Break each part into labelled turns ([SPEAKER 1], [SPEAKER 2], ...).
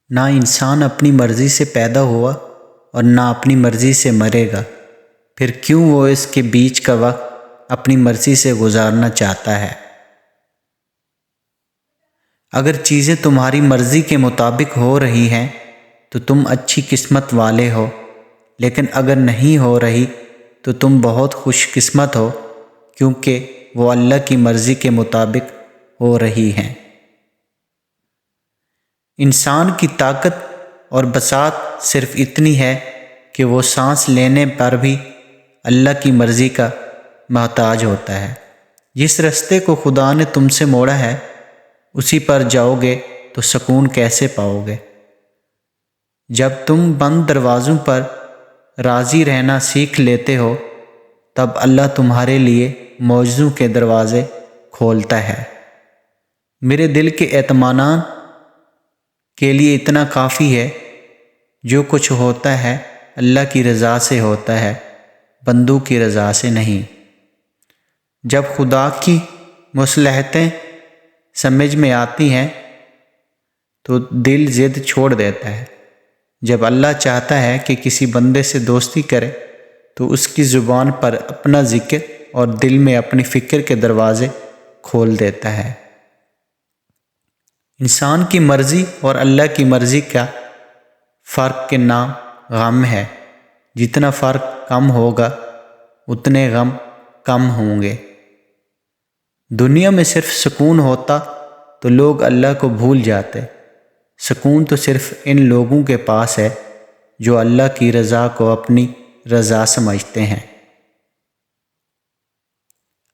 [SPEAKER 1] نہ انسان اپنی مرضی سے پیدا ہوا اور نہ اپنی مرضی سے مرے گا، پھر کیوں وہ اس کے بیچ کا وقت اپنی مرضی سے گزارنا چاہتا ہے؟ اگر چیزیں تمہاری مرضی کے مطابق ہو رہی ہیں تو تم اچھی قسمت والے ہو، لیکن اگر نہیں ہو رہی تو تم بہت خوش قسمت ہو، کیونکہ وہ اللہ کی مرضی کے مطابق ہو رہی ہیں۔ انسان کی طاقت اور بساط صرف اتنی ہے کہ وہ سانس لینے پر بھی اللہ کی مرضی کا محتاج ہوتا ہے۔ جس رستے کو خدا نے تم سے موڑا ہے اسی پر جاؤ گے تو سکون کیسے پاؤ گے؟ جب تم بند دروازوں پر راضی رہنا سیکھ لیتے ہو تب اللہ تمہارے لیے معجزوں کے دروازے کھولتا ہے۔ میرے دل کے اطمینان کے لیے اتنا کافی ہے، جو کچھ ہوتا ہے اللہ کی رضا سے ہوتا ہے، بندوں کی رضا سے نہیں۔ جب خدا کی مصلحتیں سمجھ میں آتی ہیں تو دل ضد چھوڑ دیتا ہے۔ جب اللہ چاہتا ہے کہ کسی بندے سے دوستی کرے تو اس کی زبان پر اپنا ذکر اور دل میں اپنی فکر کے دروازے کھول دیتا ہے۔ انسان کی مرضی اور اللہ کی مرضی کا فرق کے نام غم ہے۔ جتنا فرق کم ہوگا اتنے غم کم ہوں گے۔ دنیا میں صرف سکون ہوتا تو لوگ اللہ کو بھول جاتے۔ سکون تو صرف ان لوگوں کے پاس ہے جو اللہ کی رضا کو اپنی رضا سمجھتے ہیں۔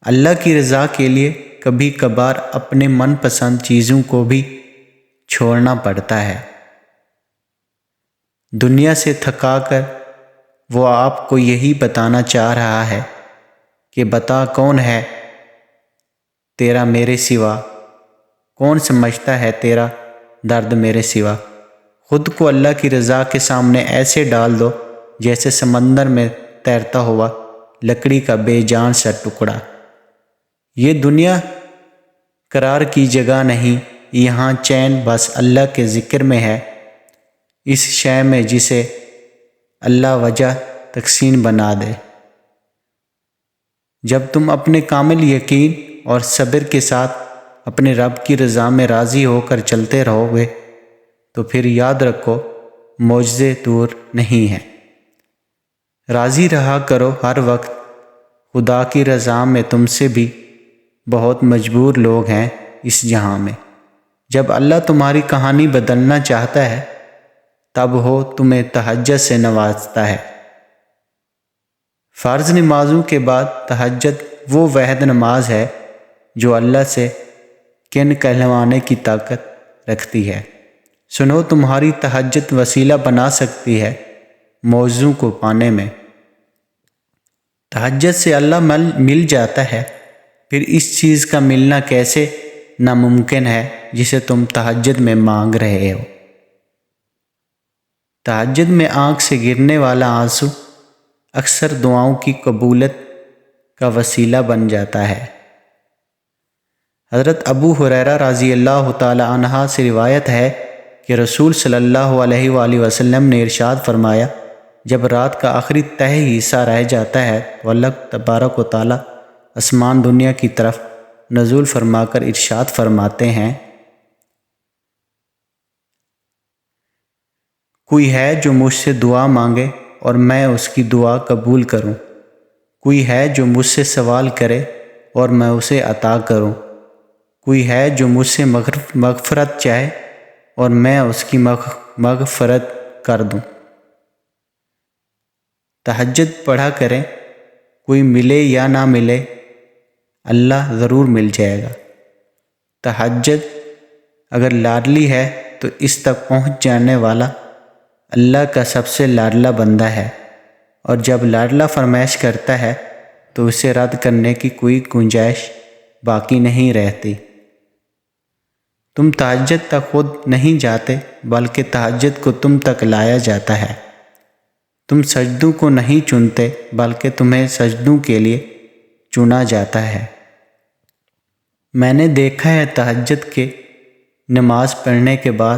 [SPEAKER 1] اللہ کی رضا کے لیے کبھی کبھار اپنے من پسند چیزوں کو بھی چھوڑنا پڑتا ہے۔ دنیا سے تھکا کر وہ آپ کو یہی بتانا چاہ رہا ہے کہ بتا کون ہے تیرا میرے سوا، کون سمجھتا ہے تیرا درد میرے سوا۔ خود کو اللہ کی رضا کے سامنے ایسے ڈال دو جیسے سمندر میں تیرتا ہوا لکڑی کا بے جان سا ٹکڑا۔ یہ دنیا قرار کی جگہ نہیں، یہاں چین بس اللہ کے ذکر میں ہے، اس شے میں جسے اللہ وجہ تقسیم بنا دے۔ جب تم اپنے کامل یقین اور صبر کے ساتھ اپنے رب کی رضا میں راضی ہو کر چلتے رہو گے تو پھر یاد رکھو معجزے دور نہیں ہیں۔ راضی رہا کرو ہر وقت، خدا کی رضا میں تم سے بھی بہت مجبور لوگ ہیں اس جہاں میں۔ جب اللہ تمہاری کہانی بدلنا چاہتا ہے تب وہ تمہیں تہجد سے نوازتا ہے۔ فرض نمازوں کے بعد تہجد وہ واحد نماز ہے جو اللہ سے کن کہلوانے کی طاقت رکھتی ہے۔ سنو، تمہاری تہجد وسیلہ بنا سکتی ہے معجزوں کو پانے میں۔ تہجد سے اللہ مل جاتا ہے، پھر اس چیز کا ملنا کیسے ناممکن ہے جسے تم تہجد میں مانگ رہے ہو۔ تہجد میں آنکھ سے گرنے والا آنسو اکثر دعاؤں کی قبولیت کا وسیلہ بن جاتا ہے۔ حضرت ابو ہریرہ رضی اللہ تعالی عنہ سے روایت ہے کہ رسول صلی اللہ علیہ وآلہ وسلم نے ارشاد فرمایا، جب رات کا آخری تہی حصہ رہ جاتا ہے تو اللہ تبارک و تعالی آسمان دنیا کی طرف نزول فرما کر ارشاد فرماتے ہیں، کوئی ہے جو مجھ سے دعا مانگے اور میں اس کی دعا قبول کروں، کوئی ہے جو مجھ سے سوال کرے اور میں اسے عطا کروں، کوئی ہے جو مجھ سے مغفرت چاہے اور میں اس کی مغفرت کر دوں۔ تہجد پڑھا کریں، کوئی ملے یا نہ ملے اللہ ضرور مل جائے گا۔ تہجد اگر لاڈلی ہے تو اس تک پہنچ جانے والا اللہ کا سب سے لاڈلا بندہ ہے، اور جب لاڈلا فرمائش کرتا ہے تو اسے رد کرنے کی کوئی گنجائش باقی نہیں رہتی۔ تم تہجد تک خود نہیں جاتے بلکہ تہجد کو تم تک لایا جاتا ہے۔ تم سجدوں کو نہیں چنتے بلکہ تمہیں سجدوں کے لیے چنا جاتا ہے۔ میں نے دیکھا ہے تہجد کے نماز پڑھنے کے بعد